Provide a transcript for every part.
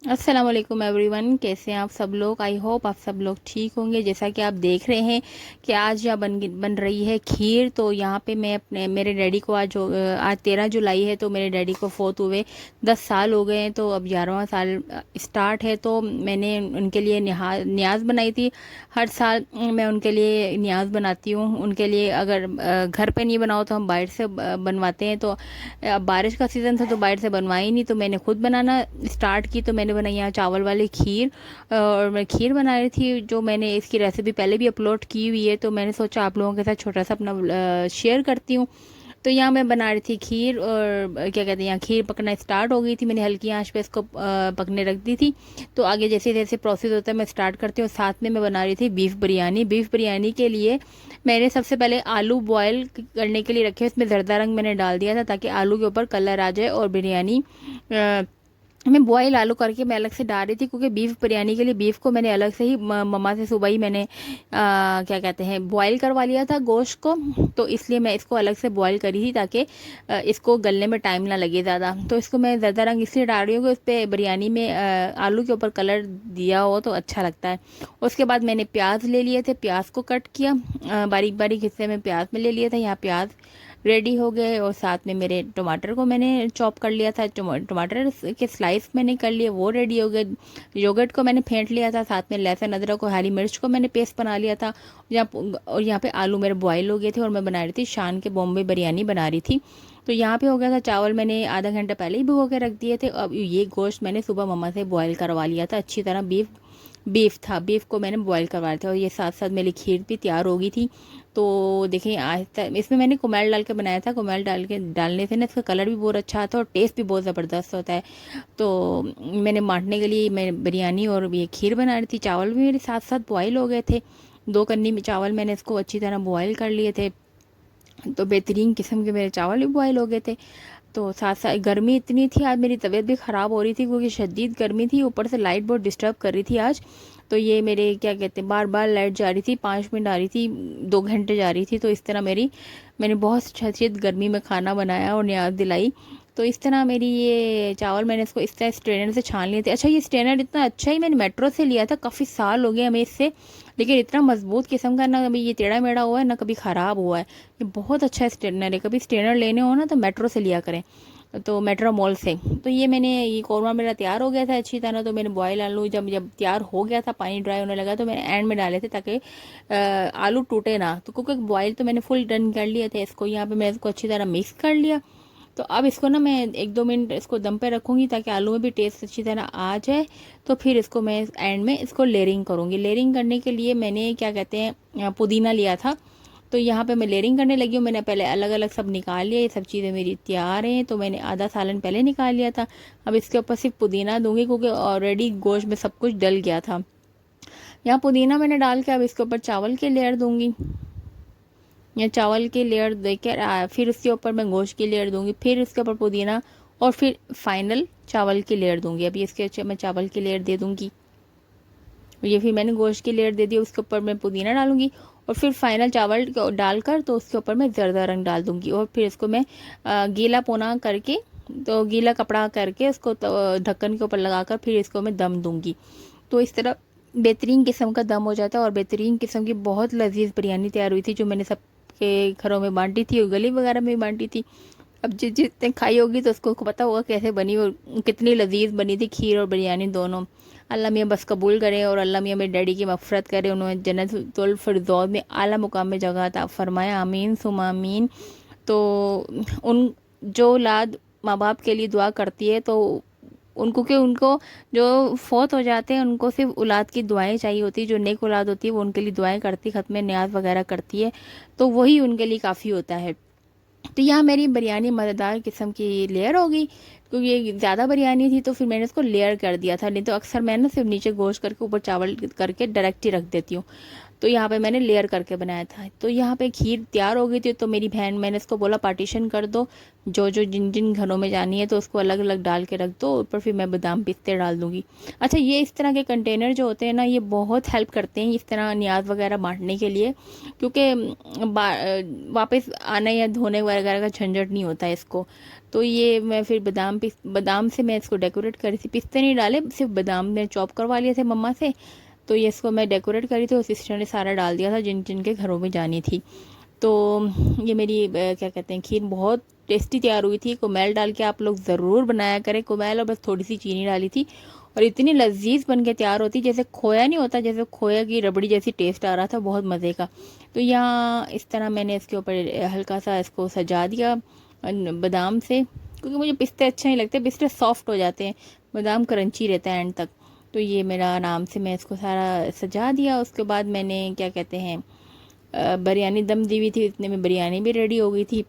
अस्सलाम वालेकुम एवरीवन, कैसे हैं आप सब लोग। आई होप आप सब लोग ठीक होंगे। जैसा कि आप देख रहे हैं कि आज यहाँ बन रही है खीर। तो यहाँ पे मैं अपने मेरे डैडी को आज 13 जुलाई है, तो मेरे डैडी को फोत हुए 10 साल हो गए हैं। तो अब 11वां साल स्टार्ट है। तो मैंने उनके लिए न्याज बनाई थी। हर साल मैं उनके लिए न्याज बनाती हूँ। उनके लिए अगर घर पे नहीं बनाओ तो हम बाहर से बनवाते हैं। तो अब बारिश का सीज़न था तो बाहर से बनवाई नहीं, तो मैंने खुद बनाना स्टार्ट की। तो मैंने बनाई यहाँ चावल वाली खीर, और मैं खीर बना रही थी। जो मैंने इसकी रेसिपी पहले भी अपलोड की हुई है, तो मैंने सोचा आप लोगों के साथ छोटा सा अपना शेयर करती हूँ। तो यहाँ मैं बना रही थी खीर, और क्या कहते हैं, यहाँ खीर पकना स्टार्ट हो गई थी। मैंने हल्की आंच पे इसको पकने रख दी थी। तो आगे जैसे जैसे प्रोसेस होता है मैं स्टार्ट करती हूँ। साथ में मैं बना रही थी बीफ बिरयानी। बीफ बिरयानी के लिए मैंने सबसे पहले आलू बॉयल करने के लिए रखे, उसमें जर्दा रंग मैंने डाल दिया था ताकि आलू के ऊपर कलर आ जाए। और बिरयानी मैं बॉयल आलू करके मैं अलग से डाल रही थी, क्योंकि बीफ बिरयानी के लिए बीफ को मैंने अलग से ही मम्मा से सुबह ही मैंने क्या कहते हैं बॉयल करवा लिया था गोश्त को। तो इसलिए मैं इसको अलग से बॉयल करी थी ताकि इसको गलने में टाइम ना लगे ज़्यादा। तो इसको मैं ज़्यादा रंग इसलिए डाल रही हूँ कि उस पर बिरयानी में आलू के ऊपर कलर दिया हो तो अच्छा लगता है। उसके बाद मैंने प्याज ले लिए थे, प्याज को कट किया, बारीक बारीक हिस्से में प्याज में ले लिया था। यहाँ प्याज रेडी हो गए, और साथ में मेरे टमाटर को मैंने चॉप कर लिया था। टमाटर के स्लाइस मैंने कर लिए, वो रेडी हो गए। योगर्ट को मैंने फेंट लिया था, साथ में लहसुन अदरक और हरी मिर्च को मैंने पेस्ट बना लिया था। और यहाँ पे आलू मेरे बॉयल हो गए थे, और मैं बना रही थी शान के बॉम्बे बिरयानी बना रही थी। तो यहाँ पे हो गया था चावल मैंने आधा घंटा पहले ही भिगो के रख दिए थे। अब ये गोश्त मैंने सुबह मम्मा से बॉयल करवा लिया था अच्छी तरह। बीफ था, बीफ को मैंने बॉईल करवाया था, और ये साथ साथ मेरी खीर भी तैयार हो गई थी। तो देखिए आज तक इसमें मैंने कुमेल डाल के बनाया था। कुमेल डालने से ना इसका कलर भी बहुत अच्छा आता है और टेस्ट भी बहुत ज़बरदस्त होता है। तो मैंने बांटने के लिए मैं बिरयानी और ये खीर बना रही थी। चावल भी मेरे साथ साथ बॉयल हो गए थे। 2 कन्नी में चावल मैंने इसको अच्छी तरह बॉयल कर लिए थे। तो बेहतरीन किस्म के मेरे चावल भी बॉयल हो गए थे। तो साथ साथ गर्मी इतनी थी, आज मेरी तबीयत भी ख़राब हो रही थी क्योंकि शदीद गर्मी थी, ऊपर से लाइट बहुत डिस्टर्ब कर रही थी आज। तो ये मेरे क्या कहते हैं बार बार लाइट जा रही थी, 5 मिनट आ रही थी, 2 घंटे जा रही थी। तो इस तरह मैंने बहुत शदीद गर्मी में खाना बनाया और न्याज दिलाई। तो इस तरह मेरी ये चावल मैंने इसको इस तरह स्ट्रेनर से छान लिए थे। अच्छा, ये स्ट्रेनर इतना अच्छा ही मैंने मेट्रो से लिया था, काफ़ी साल हो गए हमें इससे, लेकिन इतना मजबूत किस्म का, ना कभी ये टेढ़ा मेढ़ा हुआ है ना कभी ख़राब हुआ है। ये बहुत अच्छा स्ट्रेनर है। कभी स्ट्रेनर लेने हो ना तो मेट्रो से लिया करें, तो मेट्रो मॉल से। तो ये कौरमा मेरा तैयार हो गया था अच्छी तरह। तो मैंने बॉयल आलू जब जब तैयार हो गया था, पानी ड्राई होने लगा, तो मैंने एंड में डाले थे ताकि आलू टूटे ना। तो क्योंकि बॉयल तो मैंने फुल डन कर लिया था इसको। यहाँ पे मैं इसको अच्छी तरह मिक्स कर लिया। तो अब इसको ना मैं 1-2 मिनट इसको दम पे रखूँगी ताकि आलू में भी टेस्ट अच्छी तरह आ जाए। तो फिर इसको मैं एंड में इसको लेयरिंग करूँगी। लेयरिंग करने के लिए मैंने क्या कहते हैं पुदीना लिया था। तो यहाँ पे मैं लेयरिंग करने लगी हूँ। मैंने पहले अलग अलग सब निकाल लिया, ये सब चीज़ें मेरी तैयार हैं। तो मैंने आधा सालन पहले निकाल लिया था। अब इसके ऊपर सिर्फ पुदीना दूंगी क्योंकि ऑलरेडी गोश्त में सब कुछ डल गया था। यहाँ पुदीना मैंने डाल के अब इसके ऊपर चावल की लेयर दूंगी। या चावल की लेयर देकर फिर उसके ऊपर मैं गोश्त की लेयर दूंगी, फिर उसके ऊपर पुदीना, और फिर फाइनल चावल की लेयर दूंगी। अभी इसके अच्छे मैं चावल की लेयर दे दूंगी। ये फिर मैंने गोश्त की लेयर दे दी, उसके ऊपर मैं पुदीना डालूंगी, और फिर फाइनल चावल डालकर तो उसके ऊपर मैं जर्दा रंग डाल दूंगी। और फिर इसको मैं गीला पोना करके, तो गीला कपड़ा करके उसको ढक्कन के ऊपर लगाकर फिर इसको मैं दम दूंगी। तो इस तरह बेहतरीन किस्म का दम हो जाता है, और बेहतरीन किस्म की बहुत लजीज बिरयानी तैयार हुई थी, जो मैंने सबके घरों में बांटी थी और गली वगैरह में भी बांटी थी। अब जिसने खाई होगी तो उसको पता होगा कैसे बनी और कितनी लजीज बनी थी खीर और बिरयानी दोनों। अल्लाह मियाँ बस कबूल करे, और अल्लाह मियाँ मेरे डैडी की मफ़रत करे, उन्होंने जन्नतुल फिरदौस में आला मुकाम में जगह अता फरमाया, आमीन सुमा आमीन। तो उन जो औलाद माँ बाप के लिए दुआ करती है, तो उनको कि उनको जो फौत हो जाते हैं उनको सिर्फ औलाद की दुआएं चाहिए होती है। जो नेक औलाद होती है वो उनके लिए दुआएं करती, ख़त्म न्याज वगैरह करती है, तो वही उनके लिए काफ़ी होता है। तो यहाँ मेरी बिरयानी मज़ेदार किस्म की लेयर हो गई, क्योंकि ये ज़्यादा बिरयानी थी तो फिर मैंने इसको लेयर कर दिया था। नहीं तो अक्सर मैं ना सिर्फ नीचे गोश्त करके ऊपर चावल करके डायरेक्ट ही रख देती हूँ। तो यहाँ पे मैंने लेयर करके बनाया था। तो यहाँ पे खीर तैयार हो गई थी, तो मेरी बहन, मैंने इसको बोला पार्टीशन कर दो, जो जो जिन जिन घरों में जानी है तो उसको अलग अलग डाल के रख दो, ऊपर फिर मैं बादाम पिस्ते डाल दूँगी। अच्छा, ये इस तरह के कंटेनर जो होते हैं ना, ये बहुत हेल्प करते हैं इस तरह न्याज वगैरह बांटने के लिए, क्योंकि वापस आने या धोने वगैरह का झंझट नहीं होता है इसको। तो ये मैं फिर बादाम से मैं इसको डेकोरेट करी थी, पिस्ते नहीं डाले, सिर्फ बादाम में चॉप करवा लिए थे मम्मा से। तो ये इसको मैं डेकोरेट करी थी और सिस्टर ने सारा डाल दिया था जिन जिनके घरों में जानी थी। तो ये मेरी क्या कहते हैं, खीर बहुत टेस्टी तैयार हुई थी। कुमेल डाल के आप लोग ज़रूर बनाया करें, कुमेल और बस थोड़ी सी चीनी डाली थी, और इतनी लजीज बन के तैयार होती, जैसे खोया नहीं होता, जैसे खोया की रबड़ी जैसी टेस्ट आ रहा था, बहुत मज़े का। तो यहाँ इस तरह मैंने इसके ऊपर हल्का सा इसको सजा दिया बादाम से, क्योंकि मुझे पिस्ते अच्छे नहीं लगते, पिस्ते सॉफ्ट हो जाते हैं, बादाम क्रंची रहता है एंड तक। तो ये मेरा आराम से मैं इसको सारा सजा दिया। उसके बाद मैंने क्या कहते हैं, बिरयानी दम दी हुई थी, इतने में बिरयानी भी रेडी हो गई थी।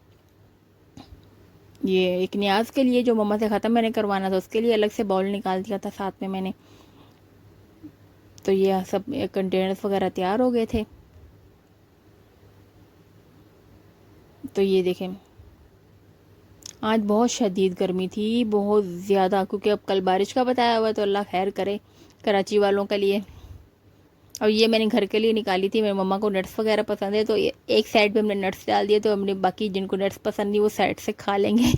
ये एक न्याज के लिए जो मम्मा से ख़त्म मैंने करवाना था, उसके लिए अलग से बाउल निकाल दिया था साथ में मैंने। तो ये सब कंटेनर्स वगैरह तैयार हो गए थे। तो ये देखें, आज बहुत शदीद गर्मी थी, बहुत ज़्यादा, क्योंकि अब कल बारिश का बताया हुआ, तो अल्लाह खैर करे कराची वालों के लिए। और ये मैंने घर के लिए निकाली थी, मेरी मम्मा को नट्स वगैरह पसंद है, तो एक साइड पे हमने नट्स डाल दिए, तो हमने बाकी जिनको नट्स पसंद नहीं वो साइड से खा लेंगे।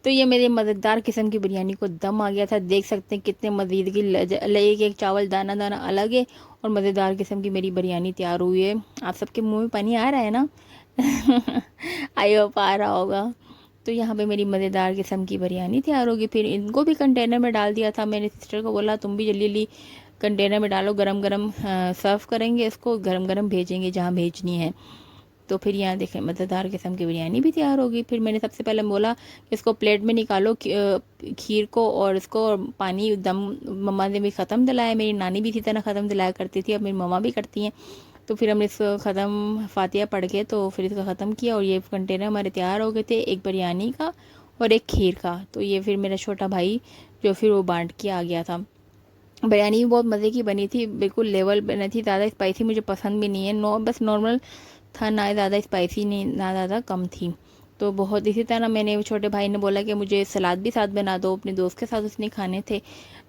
तो ये मेरी मज़ेदार किस्म की बिरयानी को दम आ गया था, देख सकते हैं कितने मज़ीदगी लगे, एक चावल दाना दाना अलग है, और मज़ेदार किस्म की मेरी बिरयानी तैयार हुई है। आप सबके मुँह में पानी आ रहा है ना? आई होप आ रहा होगा। तो यहाँ पे मेरी मज़ेदार किस्म की बिरयानी तैयार होगी। फिर इनको भी कंटेनर में डाल दिया था, मेरे सिस्टर को बोला तुम भी जल्दी जल्दी कंटेनर में डालो, गरम गरम सर्व करेंगे, इसको गरम गरम भेजेंगे जहाँ भेजनी है। तो फिर यहाँ देखें मज़ेदार किस्म की बिरयानी भी तैयार होगी। फिर मैंने सबसे पहले बोला इसको प्लेट में निकालो खीर को, और इसको पानी दम मम्मा ने भी ख़त्म दिलाया, मेरी नानी भी इसी तरह ख़त्म दिलाया करती थी, अब मेरी मम्मा भी करती हैं। तो फिर हमने इसको ख़त्म फातिहा पढ़ के तो फिर इसका ख़त्म किया, और ये कंटेनर हमारे तैयार हो गए थे, एक बिरयानी का और एक खीर का। तो ये फिर मेरा छोटा भाई जो फिर वो बांट के आ गया था। बिरयानी भी बहुत मज़े की बनी थी, बिल्कुल लेवल बनी थी, ज़्यादा स्पाइसी मुझे पसंद भी नहीं है, बस नॉर्मल था, ना ज़्यादा स्पाइसी नहीं ना ज़्यादा कम थी। तो बहुत इसी तरह मैंने, छोटे भाई ने बोला कि मुझे सलाद भी साथ बना दो, अपने दोस्त के साथ उसने खाने थे,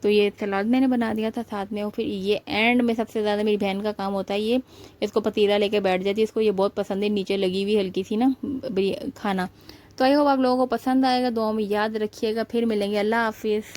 तो ये सलाद मैंने बना दिया था साथ में। और फिर ये एंड में सबसे ज़्यादा मेरी बहन का काम होता है, ये इसको पतीला लेके बैठ जाती है, इसको ये बहुत पसंद है, नीचे लगी हुई हल्की सी ना खाना। तो आई होप आप लोगों को पसंद आएगा, दुआ में याद रखिएगा, फिर मिलेंगे, अल्लाह हाफिज़।